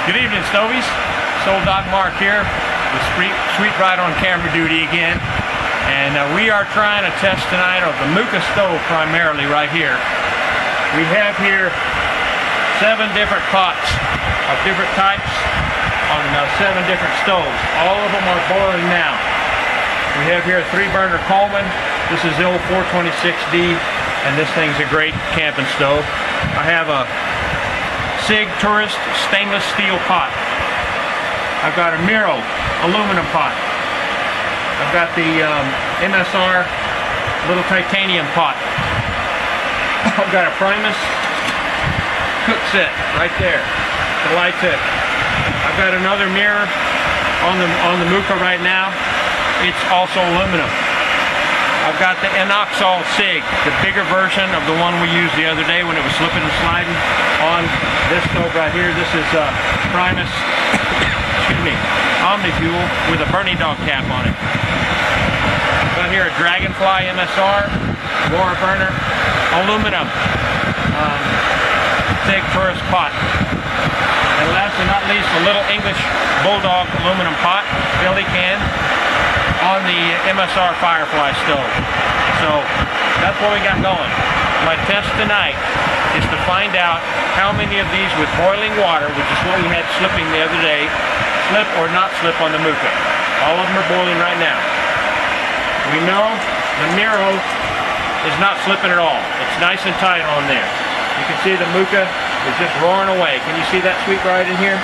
Good evening, Stovies. Soul Dog Mark here with Sweet Bride on camera duty again. And we are trying a test tonight of the Muka Stove primarily right here. We have here 7 different pots of different types on 7 different stoves. All of them are boiling now. We have here a 3-burner Coleman. This is the old 426D, and this thing's a great camping stove. I have a SIG Tourist stainless steel pot. I've got a Miro aluminum pot. I've got the MSR little titanium pot. I've got a Primus cook set right there. The light tip. I've got another mirror on the Muka right now. It's also aluminum. I've got the Inoxol SIG, the bigger version of the one we used the other day when it was slipping and sliding on this stove right here. This is Primus, excuse me, Omni-Fuel with a Bernie Dog cap on it. I've got here a Dragonfly MSR, Laura burner, aluminum, SIG Tourist pot. And last but not least, a little English Bulldog aluminum pot, Billy can, on the MSR Firefly stove. So that's what we got going. My test tonight is to find out how many of these with boiling water, which is what we had slipping the other day, slip or not slip on the Muka. All of them are boiling right now. We know the Miro is not slipping at all. It's nice and tight on there. You can see the Muka is just roaring away. Can you see that Sweet Bride in here?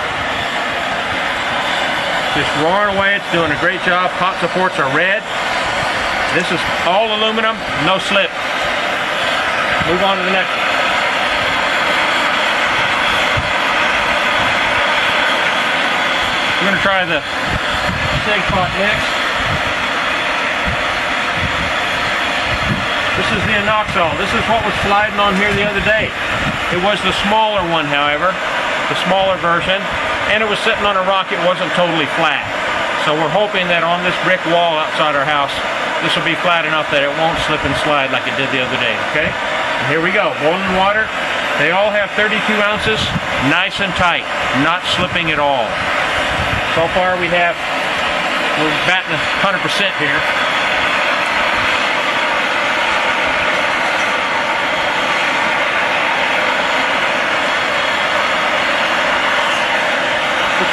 Just roaring away. It's doing a great job. Pot supports are red. This is all aluminum, no slip. Move on to the next one. We're going to try the SIG pot next. This is the Inoxol. This is what was sliding on here the other day. It was the smaller one, however, the smaller version. And it was sitting on a rock. It wasn't totally flat. So we're hoping that on this brick wall outside our house, this will be flat enough that it won't slip and slide like it did the other day, okay? And here we go, boiling water. They all have 32 ounces, nice and tight, not slipping at all. So far we're batting 100% here.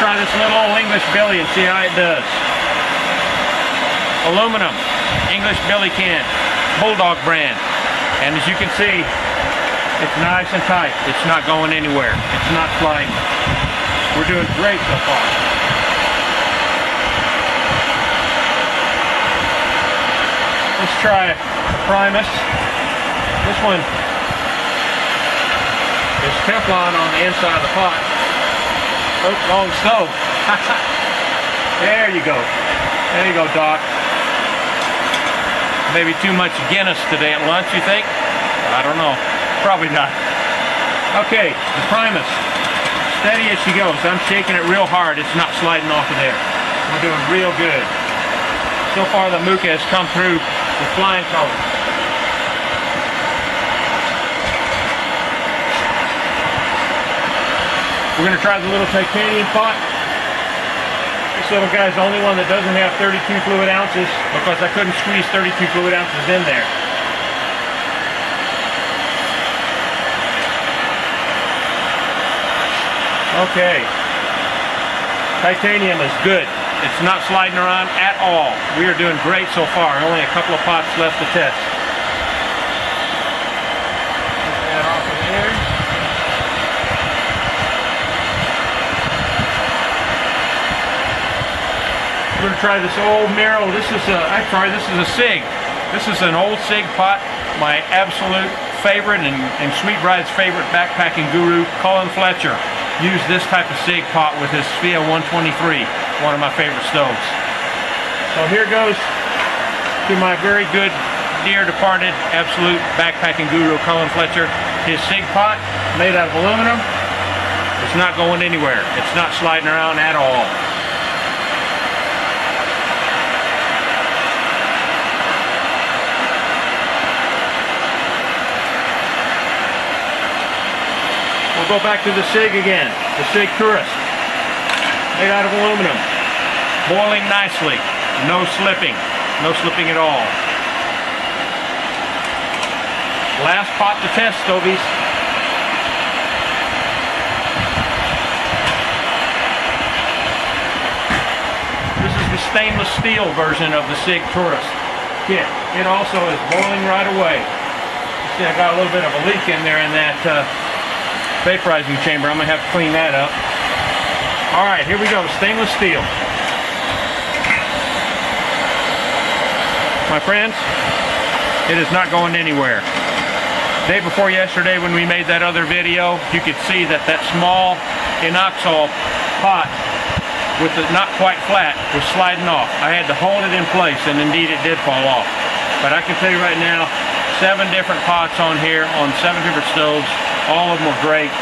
Try this little old English Billy and see how it does. Aluminum, English Billy can, Bulldog brand. And as you can see, it's nice and tight. It's not going anywhere. It's not sliding. We're doing great so far. Let's try a Primus. This one is Teflon on the inside of the pot. Oh, wrong stove. There you go. There you go, Doc. Maybe too much Guinness today at lunch, you think? I don't know. Probably not. Okay, the Primus. Steady as she goes. I'm shaking it real hard. It's not sliding off of there. We're doing real good. So far, the Muka has come through with flying colors. We're going to try the little titanium pot. This little guy's the only one that doesn't have 32 fluid ounces because I couldn't squeeze 32 fluid ounces in there. Okay. Titanium is good. It's not sliding around at all. We are doing great so far. Only a couple of pots left to test. Get that off of there. We're going to try this old Miro. This is a SIG. This is an old SIG pot. My absolute favorite and Sweet Bride's favorite backpacking guru, Colin Fletcher, used this type of SIG pot with his Sphere 123, one of my favorite stoves. So here goes to my very good, dear departed, absolute backpacking guru, Colin Fletcher. His SIG pot, made out of aluminum. It's not going anywhere. It's not sliding around at all. We'll go back to the SIG again, the SIG Tourist. made out of aluminum. Boiling nicely. No slipping. No slipping at all. Last pot to test, Stovies. This is the stainless steel version of the SIG Tourist kit. It also is boiling right away. You see, I got a little bit of a leak in there in that vaporizing chamber. I'm going to have to clean that up. Alright, here we go. Stainless steel. My friends, it is not going anywhere. Day before yesterday when we made that other video, you could see that that small inoxal pot with the not quite flat was sliding off. I had to hold it in place, and indeed it did fall off. But I can tell you right now, 7 different pots on here on 7 different stoves. All of them are great.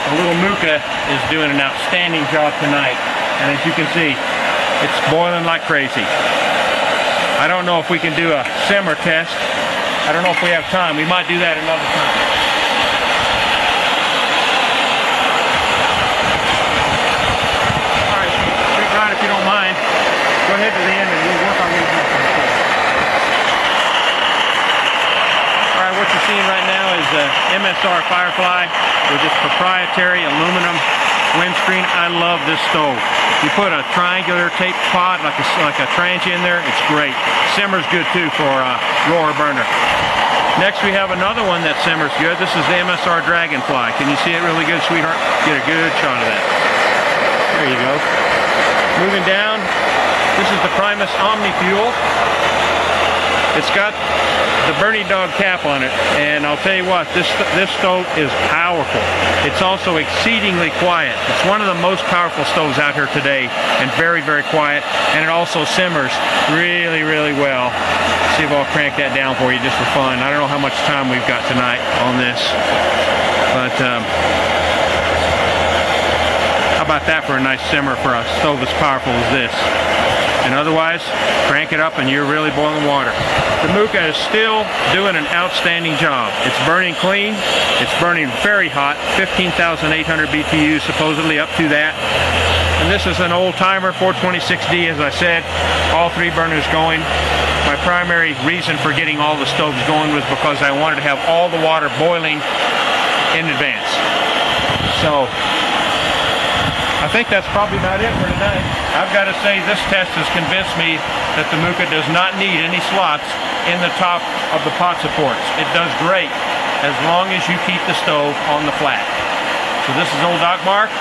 The little Muka is doing an outstanding job tonight. And as you can see, it's boiling like crazy. I don't know if we can do a simmer test. I don't know if we have time. We might do that another time. Alright, Sweet Rod, if you don't mind, go ahead to the end and we'll work on these next ones. Alright, what you're seeing right now is MSR Firefly with its proprietary aluminum windscreen. I love this stove. You put a triangular tape pot like a tranche in there, it's great. Simmers good too for roller burner. Next we have another one that simmers good. This is the MSR Dragonfly. Can you see it really good, sweetheart? Get a good shot of that. There you go. Moving down, this is the Primus Omni Fuel. It's got the Bernie Dog cap on it, and I'll tell you what, this stove is powerful. It's also exceedingly quiet. It's one of the most powerful stoves out here today, and very, very quiet, and it also simmers really, really well. Let's see if I'll crank that down for you just for fun. I don't know how much time we've got tonight on this, but how about that for a nice simmer for a stove as powerful as this? And otherwise, crank it up and you're really boiling water. The Muka is still doing an outstanding job. It's burning clean. It's burning very hot, 15,800 BTUs supposedly, up to that. And this is an old timer, 426D, as I said. All 3 burners going. My primary reason for getting all the stoves going was because I wanted to have all the water boiling in advance. So I think that's probably about it for tonight. I've got to say, this test has convinced me that the Muka does not need any slots in the top of the pot supports. It does great as long as you keep the stove on the flat. So this is old Doc Mark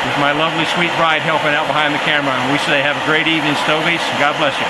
with my lovely sweet bride helping out behind the camera, and we say have a great evening, Stovies. God bless you.